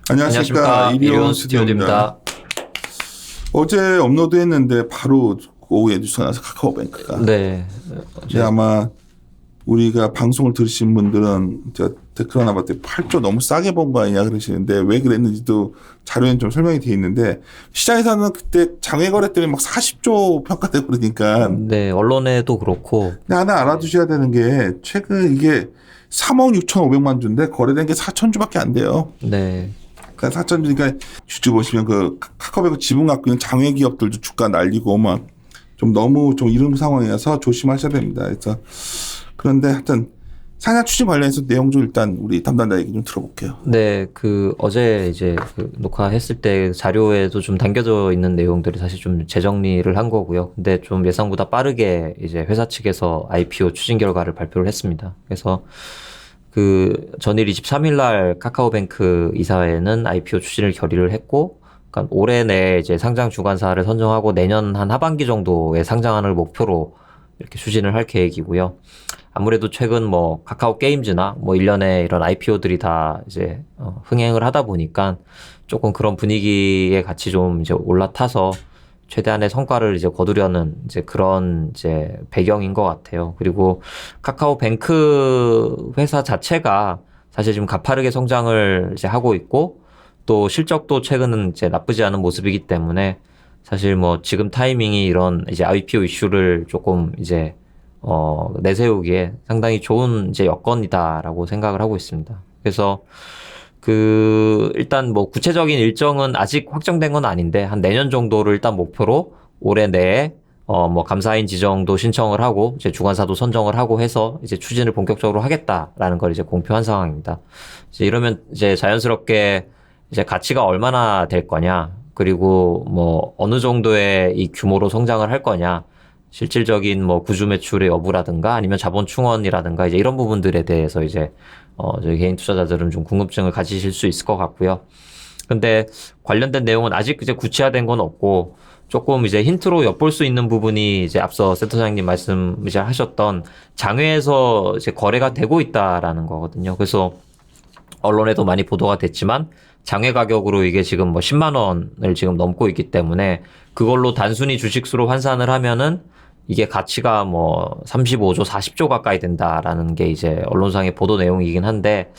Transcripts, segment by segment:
안녕하십니까. 이리온 스튜디오입니다. 어제 업로드했는데 바로 오후에 뉴스가 나서 카카오뱅크가. 네. 이제 아마 우리가 방송을 들으신 분들은 댓글 하나 봤더니 8조 너무 싸게 본 거 아니냐 그러시는데 왜 그랬는지도 자료에는 좀 설명이 돼 있는데 시장에서는 그때 장외 거래 때문에 막 40조 평가되고 그러니까. 네. 언론에도 그렇고. 근데 하나 알아두셔야 되는 게 최근 이게 3억 6,500만 주인데 거래된 게 4,000주밖에 안 돼요. 네. 그러니까 4,000주니까 주주 보시면 그 카카오뱅크 지분 갖고 있는 장외 기업들도 주가 날리고 막 좀 너무 좀 이런 상황이어서 조심하셔야 됩니다. 그래서 그런데 하여튼 상장 추진 관련해서 내용 좀 일단 우리 담당자 얘기 좀 들어볼게요. 네, 어제 이제 녹화했을 때 자료에도 좀 담겨져 있는 내용들이 사실 좀 재정리를 한 거고요. 근데 좀 예상보다 빠르게 이제 회사 측에서 IPO 추진 결과를 발표를 했습니다. 그래서 전일 23일 날 카카오뱅크 이사회는 IPO 추진을 결의를 했고, 그러니까 올해 내에 이제 상장 주관사를 선정하고 내년 한 하반기 정도에 상장을 목표로 이렇게 추진을 할 계획이고요. 아무래도 최근 카카오 게임즈나 일련의 이런 IPO들이 다 이제 흥행을 하다 보니까 조금 그런 분위기에 같이 좀 이제 올라타서 최대한의 성과를 이제 거두려는 이제 그런 이제 배경인 것 같아요. 그리고 카카오뱅크 회사 자체가 사실 지금 가파르게 성장을 이제 하고 있고 또 실적도 최근은 이제 나쁘지 않은 모습이기 때문에 사실 지금 타이밍이 이런 이제 IPO 이슈를 조금 이제 내세우기에 상당히 좋은 이제 여건이다라고 생각을 하고 있습니다. 그래서 일단 구체적인 일정은 아직 확정된 건 아닌데 한 내년 정도를 일단 목표로 올해 내에 감사인 지정도 신청을 하고 이제 주관사도 선정을 하고 해서 이제 추진을 본격적으로 하겠다라는 걸 이제 공표한 상황입니다. 이제 이러면 이제 자연스럽게 이제 가치가 얼마나 될 거냐, 그리고 어느 정도의 이 규모로 성장을 할 거냐, 실질적인 구주 매출의 여부라든가 아니면 자본 충원이라든가 이제 이런 부분들에 대해서 이제 저희 개인 투자자들은 좀 궁금증을 가지실 수 있을 것 같고요. 근데 관련된 내용은 아직 이제 구체화된 건 없고 조금 이제 힌트로 엿볼 수 있는 부분이 이제 앞서 센터장님 말씀 이제 하셨던 장외에서 이제 거래가 되고 있다라는 거거든요. 그래서 언론에도 많이 보도가 됐지만 장외 가격으로 이게 지금 10만 원을 지금 넘고 있기 때문에 그걸로 단순히 주식수로 환산을 하면은 이게 가치가 35조, 40조 가까이 된다라는 게 이제 언론상의 보도 내용이긴 한데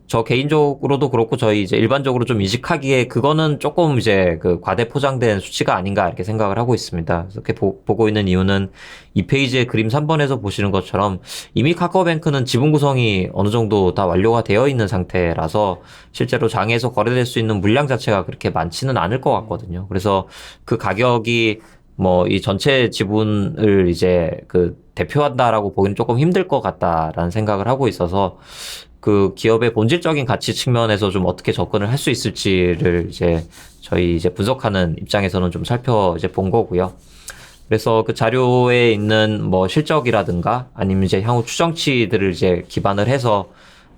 저 개인적으로도 그렇고 저희 이제 일반적으로 좀 인식하기에 그거는 조금 이제 과대 포장된 수치가 아닌가 이렇게 생각을 하고 있습니다. 이렇게 보고 있는 이유는 이 페이지의 그림 3번에서 보시는 것처럼 이미 카카오뱅크는 지분 구성이 어느 정도 다 완료가 되어 있는 상태라서 실제로 장에서 거래될 수 있는 물량 자체가 그렇게 많지는 않을 것 같거든요. 그래서 그 가격이 이 전체 지분을 이제 대표한다라고 보기는 조금 힘들 것 같다라는 생각을 하고 있어서 기업의 본질적인 가치 측면에서 좀 어떻게 접근을 할 수 있을지를 이제 저희 이제 분석하는 입장에서는 좀 본 거고요. 그래서 그 자료에 있는 실적이라든가 아니면 이제 향후 추정치들을 이제 기반을 해서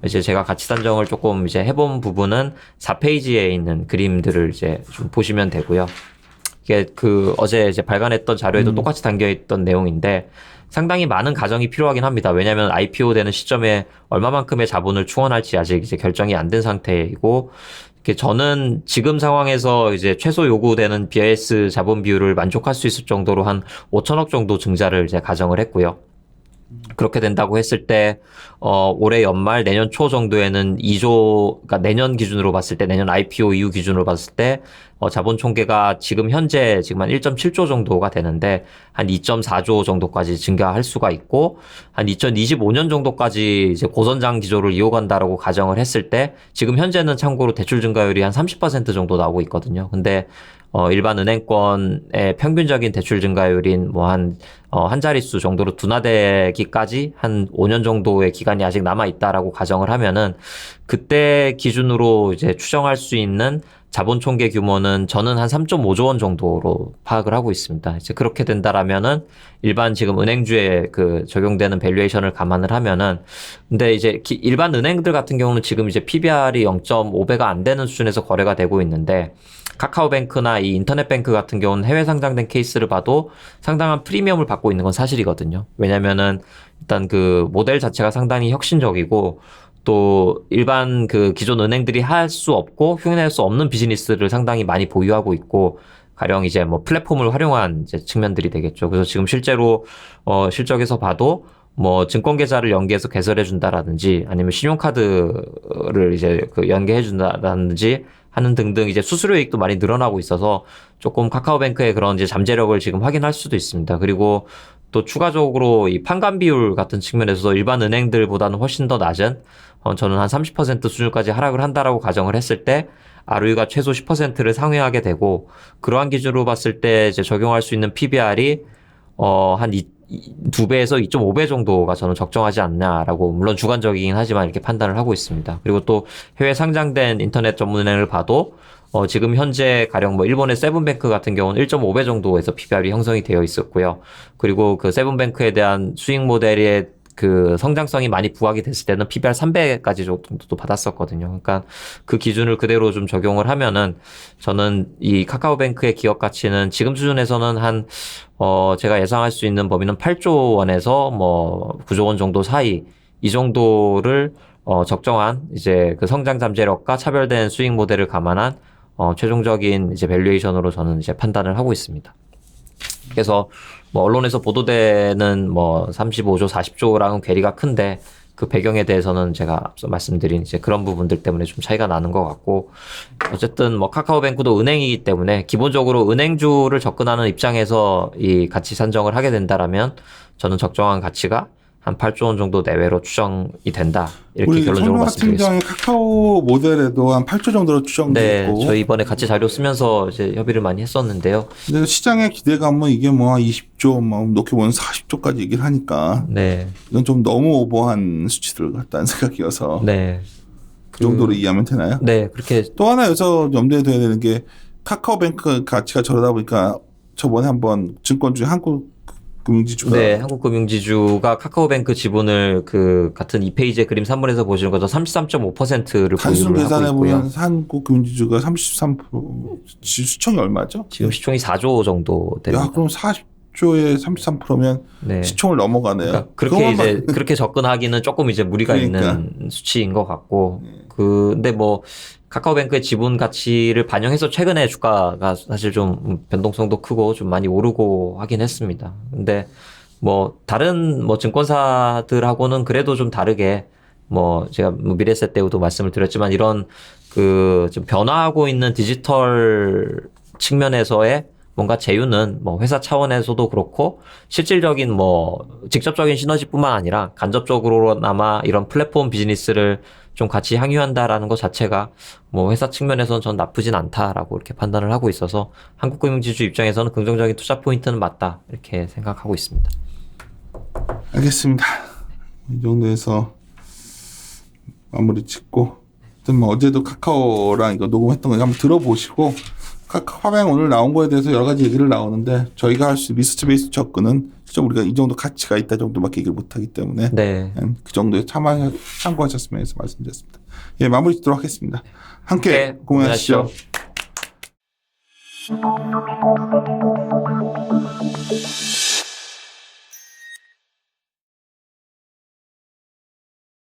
이제 제가 가치 산정을 조금 이제 해본 부분은 4페이지에 있는 그림들을 이제 좀 보시면 되고요. 이게 어제 이제 발간했던 자료에도 똑같이 담겨있던 내용인데 상당히 많은 가정이 필요하긴 합니다. 왜냐하면 IPO 되는 시점에 얼마만큼의 자본을 충원할지 아직 이제 결정이 안 된 상태이고, 저는 지금 상황에서 이제 최소 요구되는 BIS 자본 비율을 만족할 수 있을 정도로 한 5천억 정도 증자를 이제 가정을 했고요. 그렇게 된다고 했을 때 올해 연말 내년 초 정도에는 2조, 그러니까 내년 기준으로 봤을 때, 내년 IPO 이후 기준으로 봤을 때 자본 총계가 지금 현재 지금 한 1.7조 정도가 되는데 한 2.4조 정도까지 증가할 수가 있고, 한 2025년 정도까지 이제 고선장 기조를 이어간다라고 가정을 했을 때 지금 현재는 참고로 대출 증가율이 한 30% 정도 나오고 있거든요. 근데 일반 은행권의 평균적인 대출 증가율인 한 자릿수 정도로 둔화되기까지 한 5년 정도의 기간이 아직 남아 있다라고 가정을 하면은 그때 기준으로 이제 추정할 수 있는 자본 총계 규모는 저는 한 3.5조 원 정도로 파악을 하고 있습니다. 이제 그렇게 된다라면은 일반 지금 은행주에 그 적용되는 밸류에이션을 감안을 하면은 근데 이제 일반 은행들 같은 경우는 지금 이제 PBR이 0.5배가 안 되는 수준에서 거래가 되고 있는데 카카오뱅크나 이 인터넷뱅크 같은 경우는 해외 상장된 케이스를 봐도 상당한 프리미엄을 받고 있는 건 사실이거든요. 왜냐면은 일단 그 모델 자체가 상당히 혁신적이고 또 일반 그 기존 은행들이 할 수 없고 흉내낼 수 없는 비즈니스를 상당히 많이 보유하고 있고 가령 이제 뭐 플랫폼을 활용한 이제 측면들이 되겠죠. 그래서 지금 실제로 실적에서 봐도 뭐 증권 계좌를 연계해서 개설해 준다라든지 아니면 신용카드를 이제 그 연계해 준다라든지 하는 등등 이제 수수료익도 많이 늘어나고 있어서 조금 카카오뱅크의 그런 이제 잠재력을 지금 확인할 수도 있습니다. 그리고 또 추가적으로 이 판관 비율 같은 측면에서도 일반 은행들보다는 훨씬 더 낮은 저는 한 30% 수준까지 하락을 한다라고 가정을 했을 때 ROE가 최소 10%를 상회하게 되고 그러한 기준으로 봤을 때 이제 적용할 수 있는 PBR이 한 2배에서 2.5배 정도가 저는 적정하지 않냐라고 물론 주관적이긴 하지만 이렇게 판단을 하고 있습니다. 그리고 또 해외 상장된 인터넷 전문은행을 봐도 지금 현재 가령 뭐 일본의 세븐뱅크 같은 경우는 1.5배 정도에서 PBR이 형성이 되어 있었고요. 그리고 그 세븐뱅크에 대한 수익 모델의 그 성장성이 많이 부각이 됐을 때는 PBR 3배까지 정도도 받았었거든요. 그러니까 그 기준을 그대로 좀 적용을 하면은 저는 이 카카오뱅크의 기업 가치는 지금 수준에서는 한 제가 예상할 수 있는 범위는 8조 원에서 뭐 9조 원 정도 사이 이 정도를 적정한 이제 그 성장 잠재력과 차별된 수익 모델을 감안한 최종적인 이제 밸류에이션으로 저는 이제 판단을 하고 있습니다. 그래서 뭐 언론에서 보도되는 뭐 35조, 40조랑은 괴리가 큰데 그 배경에 대해서는 제가 앞서 말씀드린 이제 그런 부분들 때문에 좀 차이가 나는 것 같고 어쨌든 뭐 카카오뱅크도 은행이기 때문에 기본적으로 은행주를 접근하는 입장에서 이 가치 산정을 하게 된다라면 저는 적정한 가치가 한 8조 원 정도 내외로 추정이 된다. 이렇게 결론적으로 말씀드리겠습니다. 팀장의 카카오 모델에도 한 8조 정도로 추정되고. 네, 저희 이번에 가치 자료 쓰면서 이제 협의를 많이 했었는데요. 근데 시장의 기대감은 이게 뭐 20조, 뭐 높게 보면 40조까지 얘기를 하니까. 네. 이건 좀 너무 오버한 수치들 같다는 생각이어서. 네. 그 정도로 이해하면 되나요? 네, 그렇게. 또 하나 여기서 염두에 둬야 되는 게 카카오뱅크 가치가 저러다 보니까 저번에 한번 증권 중에 한국금융지주가 네, 한국금융지주가 카카오뱅크 지분을 그 같은 2페이지의 그림 3번에서 보시는 것처럼 33.5%를 단순 보유를 하고 계산해 있고요. 보면 한국금융지주가 33% 시총이 얼마죠? 지금 시총이 4조 정도 됩니다. 야, 그럼 40조에 33%면 네. 시총을 넘어가네요. 그러니까 그렇게 이제 그렇게 접근하기는 조금 이제 무리가 있는 수치인 것 같고, 근데 뭐 카카오뱅크의 지분 가치를 반영해서 최근에 주가가 사실 좀 변동성도 크고 좀 많이 오르고 하긴 했습니다. 근데 뭐 다른 뭐 증권사들하고는 그래도 좀 다르게 뭐 제가 뭐 미래세 때도 말씀을 드렸지만 이런 그 좀 변화하고 있는 디지털 측면에서의 뭔가 제휴는 뭐 회사 차원에서도 그렇고 실질적인 뭐 직접적인 시너지뿐만 아니라 간접적으로나마 이런 플랫폼 비즈니스를 좀 같이 향유한다라는 것 자체가 뭐 회사 측면에서는 전 나쁘진 않다라고 이렇게 판단을 하고 있어서 한국금융지주 입장에서는 긍정적인 투자 포인트는 맞다 이렇게 생각하고 있습니다. 알겠습니다. 이 정도에서 마무리 짓고 뭐 어제도 카카오랑 이거 녹음했던 거 한번 들어보시고 카카오뱅 오늘 나온 거에 대해서 여러 가지 얘기를 나오는데 저희가 할 수 리스트 베이스 접근은 실제 우리가 이 정도 가치가 있다 정도밖에 얘기를 못하기 때문에 네. 그 정도에 참고하셨으면 해서 말씀드렸습니다. 예, 마무리 짓도록 하겠습니다. 함께 고민하시죠. 고민하시죠.